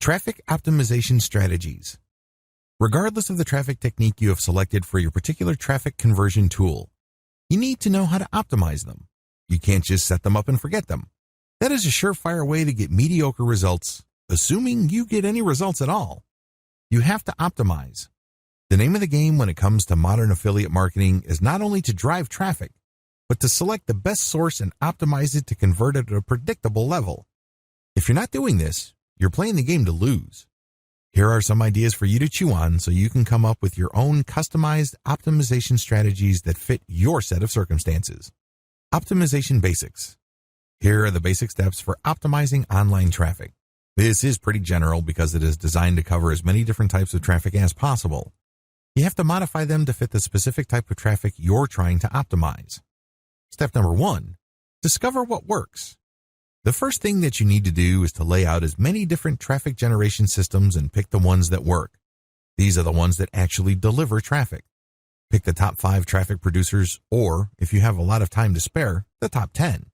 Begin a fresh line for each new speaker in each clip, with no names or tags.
Traffic optimization strategies. Regardless of the traffic technique you have selected for your particular traffic conversion tool, you need to know how to optimize them. You can't just set them up and forget them. That is a surefire way to get mediocre results, assuming you get any results at all. You have to optimize. The name of the game when it comes to modern affiliate marketing is not only to drive traffic, but to select the best source and optimize it to convert it at a predictable level. If you're not doing this, you're playing the game to lose. Here are some ideas for you to chew on so you can come up with your own customized optimization strategies that fit your set of circumstances. Optimization basics. Here are the basic steps for optimizing online traffic. This is pretty general because it is designed to cover as many different types of traffic as possible. You have to modify them to fit the specific type of traffic you're trying to optimize. Step number 1, discover what works. The first thing that you need to do is to lay out as many different traffic generation systems and pick the ones that work. These are the ones that actually deliver traffic. Pick the top 5 traffic producers, or, if you have a lot of time to spare, the top 10.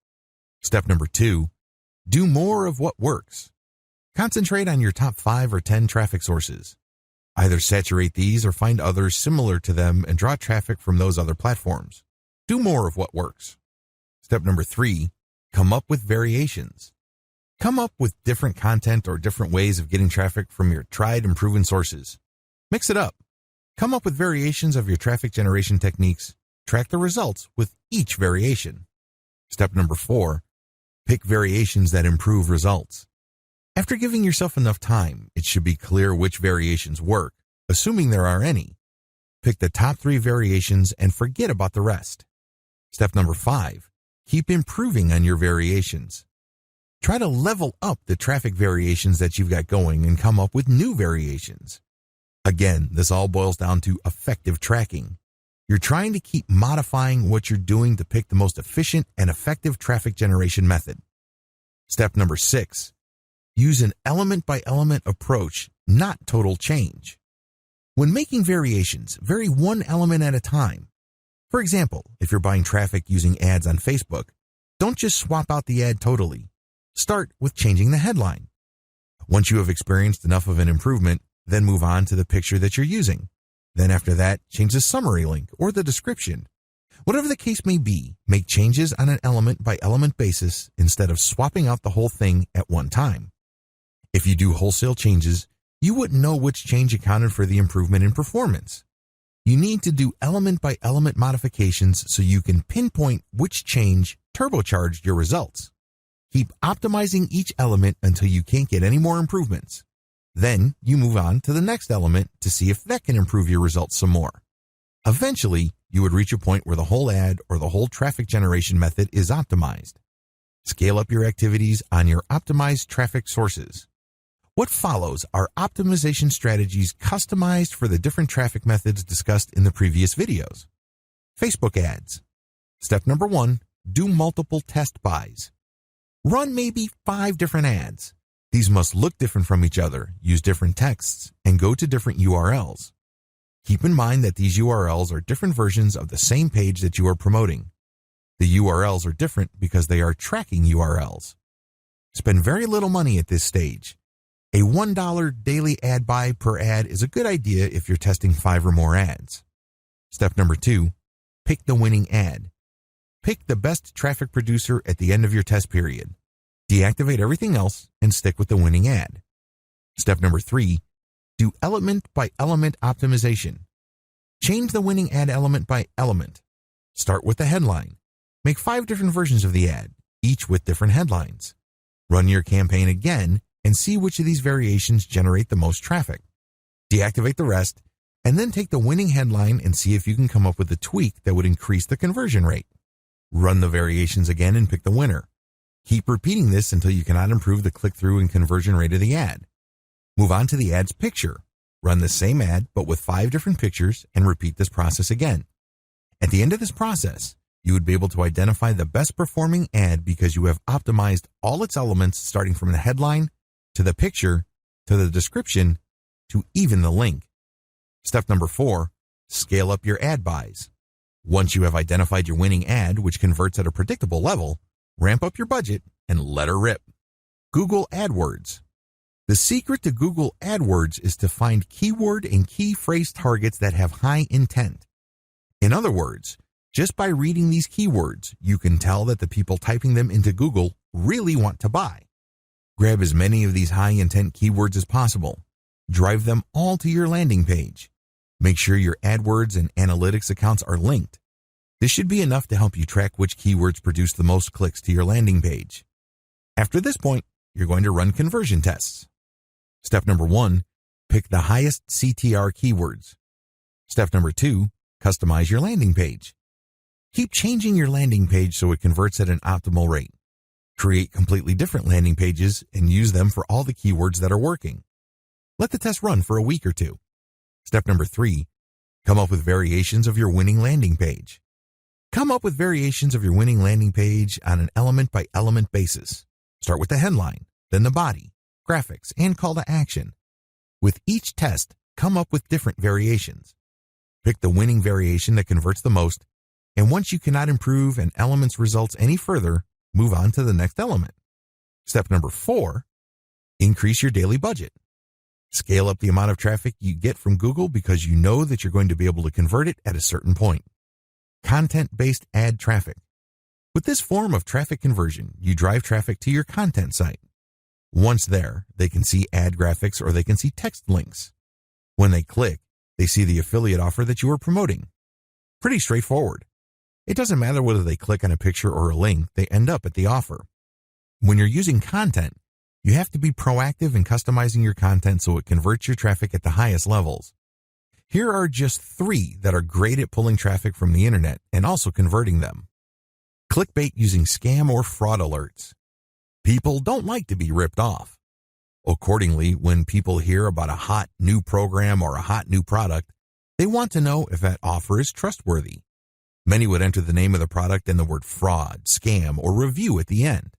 Step number 2, do more of what works. Concentrate on your top 5 or 10 traffic sources. Either saturate these or find others similar to them and draw traffic from those other platforms. Do more of what works. Step number 3, come up with variations. Come up with different content or different ways of getting traffic from your tried and proven sources. Mix it up. Come up with variations of your traffic generation techniques. Track the results with each variation. Step number 4, pick variations that improve results. After giving yourself enough time, it should be clear which variations work, assuming there are any. Pick the top 3 variations and forget about the rest. Step number 5, keep improving on your variations. Try to level up the traffic variations that you've got going and come up with new variations. Again, this all boils down to effective tracking. You're trying to keep modifying what you're doing to pick the most efficient and effective traffic generation method. Step number 6, use an element-by-element approach, not total change. When making variations, vary one element at a time. For example, if you're buying traffic using ads on Facebook, don't just swap out the ad totally. Start with changing the headline. Once you have experienced enough of an improvement, then move on to the picture that you're using. Then after that, change the summary link or the description. Whatever the case may be, make changes on an element-by-element basis instead of swapping out the whole thing at one time. If you do wholesale changes, you wouldn't know which change accounted for the improvement in performance. You need to do element-by-element modifications so you can pinpoint which change turbocharged your results. Keep optimizing each element until you can't get any more improvements. Then you move on to the next element to see if that can improve your results some more. Eventually, you would reach a point where the whole ad or the whole traffic generation method is optimized. Scale up your activities on your optimized traffic sources. What follows are optimization strategies customized for the different traffic methods discussed in the previous videos. Facebook ads. Step number 1, do multiple test buys. Run maybe 5 different ads. These must look different from each other, use different texts, and go to different URLs. Keep in mind that these URLs are different versions of the same page that you are promoting. The URLs are different because they are tracking URLs. Spend very little money at this stage. A $1 daily ad buy per ad is a good idea if you're testing 5 or more ads. Step number 2, pick the winning ad. Pick the best traffic producer at the end of your test period. Deactivate everything else and stick with the winning ad. Step number 3, do element-by-element optimization. Change the winning ad element by element. Start with the headline. Make 5 different versions of the ad, each with different headlines. Run your campaign again and see which of these variations generate the most traffic. Deactivate the rest, and then take the winning headline and see if you can come up with a tweak that would increase the conversion rate. Run the variations again and pick the winner. Keep repeating this until you cannot improve the click-through and conversion rate of the ad. Move on to the ad's picture. Run the same ad but with 5 different pictures and repeat this process again. At the end of this process, you would be able to identify the best performing ad because you have optimized all its elements starting from the headline, to the picture, to the description, to even the link. Step number 4, scale up your ad buys. Once you have identified your winning ad, which converts at a predictable level, ramp up your budget and let her rip. Google AdWords. The secret to Google AdWords is to find keyword and key phrase targets that have high intent. In other words, just by reading these keywords, you can tell that the people typing them into Google really want to buy. Grab as many of these high-intent keywords as possible. Drive them all to your landing page. Make sure your AdWords and analytics accounts are linked. This should be enough to help you track which keywords produce the most clicks to your landing page. After this point, you're going to run conversion tests. Step number 1, pick the highest CTR keywords. Step number 2, customize your landing page. Keep changing your landing page so it converts at an optimal rate. Create completely different landing pages and use them for all the keywords that are working. Let the test run for a week or 2. Step number 3, come up with variations of your winning landing page. Come up with variations of your winning landing page on an element-by-element basis. Start with the headline, then the body, graphics, and call to action. With each test, come up with different variations. Pick the winning variation that converts the most, and once you cannot improve an element's results any further, move on to the next element. Step number 4, increase your daily budget. Scale up the amount of traffic you get from Google because you know that you're going to be able to convert it at a certain point. Content-based ad traffic. With this form of traffic conversion, you drive traffic to your content site. Once there, they can see ad graphics or they can see text links. When they click, they see the affiliate offer that you are promoting. Pretty straightforward. It doesn't matter whether they click on a picture or a link, they end up at the offer. When you're using content, you have to be proactive in customizing your content so it converts your traffic at the highest levels. Here are just 3 that are great at pulling traffic from the internet and also converting them. Clickbait using scam or fraud alerts. People don't like to be ripped off. Accordingly, when people hear about a hot new program or a hot new product, they want to know if that offer is trustworthy. Many would enter the name of the product and the word fraud, scam, or review at the end.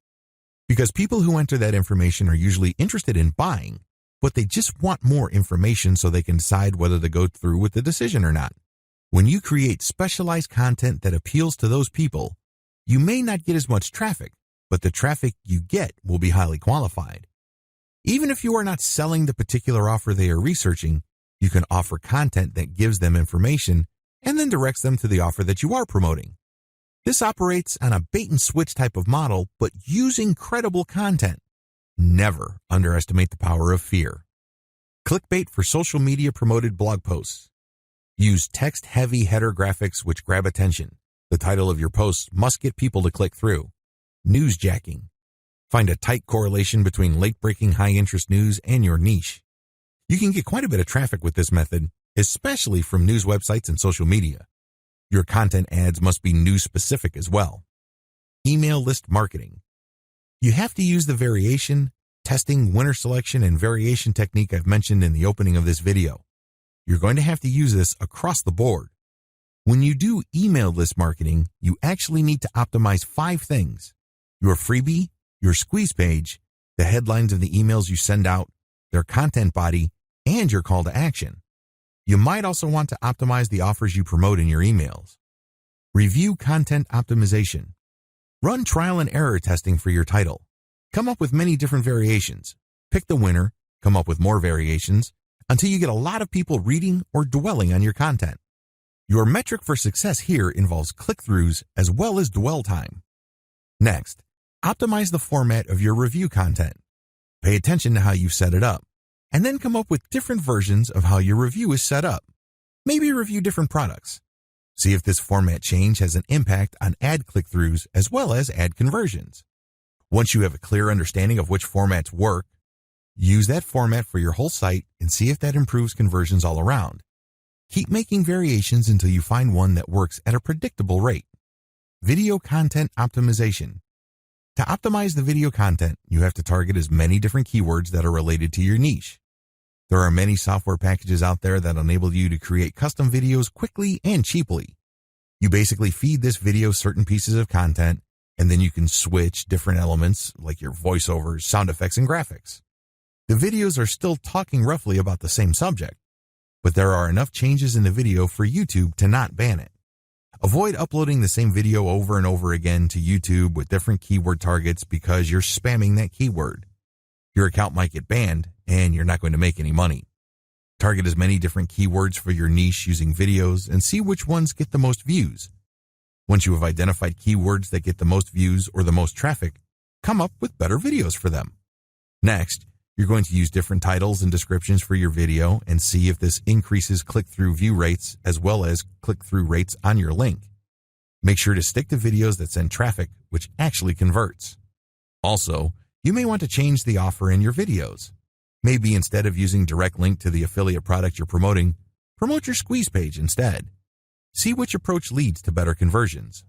Because people who enter that information are usually interested in buying, but they just want more information so they can decide whether to go through with the decision or not. When you create specialized content that appeals to those people, you may not get as much traffic, but the traffic you get will be highly qualified. Even if you are not selling the particular offer they are researching, you can offer content that gives them information and then directs them to the offer that you are promoting. This operates on a bait-and-switch type of model, but using credible content. Never underestimate the power of fear. Clickbait for social media promoted blog posts. Use text-heavy header graphics which grab attention. The title of your post must get people to click through. Newsjacking. Find a tight correlation between late-breaking high-interest news and your niche. You can get quite a bit of traffic with this method, especially from news websites and social media. Your content ads must be news-specific as well. Email list marketing. You have to use the variation, testing, winner selection, and variation technique I've mentioned in the opening of this video. You're going to have to use this across the board. When you do email list marketing, you actually need to optimize 5 things: your freebie, your squeeze page, the headlines of the emails you send out, their content body, and your call to action. You might also want to optimize the offers you promote in your emails. Review content optimization. Run trial and error testing for your title. Come up with many different variations. Pick the winner, come up with more variations, until you get a lot of people reading or dwelling on your content. Your metric for success here involves click-throughs as well as dwell time. Next, optimize the format of your review content. Pay attention to how you set it up, and then come up with different versions of how your review is set up. Maybe review different products. See if this format change has an impact on ad click-throughs as well as ad conversions. Once you have a clear understanding of which formats work, use that format for your whole site and see if that improves conversions all around. Keep making variations until you find one that works at a predictable rate. Video content optimization. To optimize the video content, you have to target as many different keywords that are related to your niche. There are many software packages out there that enable you to create custom videos quickly and cheaply. You basically feed this video certain pieces of content, and then you can switch different elements like your voiceovers, sound effects, and graphics. The videos are still talking roughly about the same subject, but there are enough changes in the video for YouTube to not ban it. Avoid uploading the same video over and over again to YouTube with different keyword targets because you're spamming that keyword. Your account might get banned, and you're not going to make any money. Target as many different keywords for your niche using videos and see which ones get the most views. Once you have identified keywords that get the most views or the most traffic, come up with better videos for them. Next, you're going to use different titles and descriptions for your video and see if this increases click-through view rates as well as click-through rates on your link. Make sure to stick to videos that send traffic, which actually converts. Also, you may want to change the offer in your videos. Maybe instead of using direct link to the affiliate product you're promoting, promote your squeeze page instead. See which approach leads to better conversions.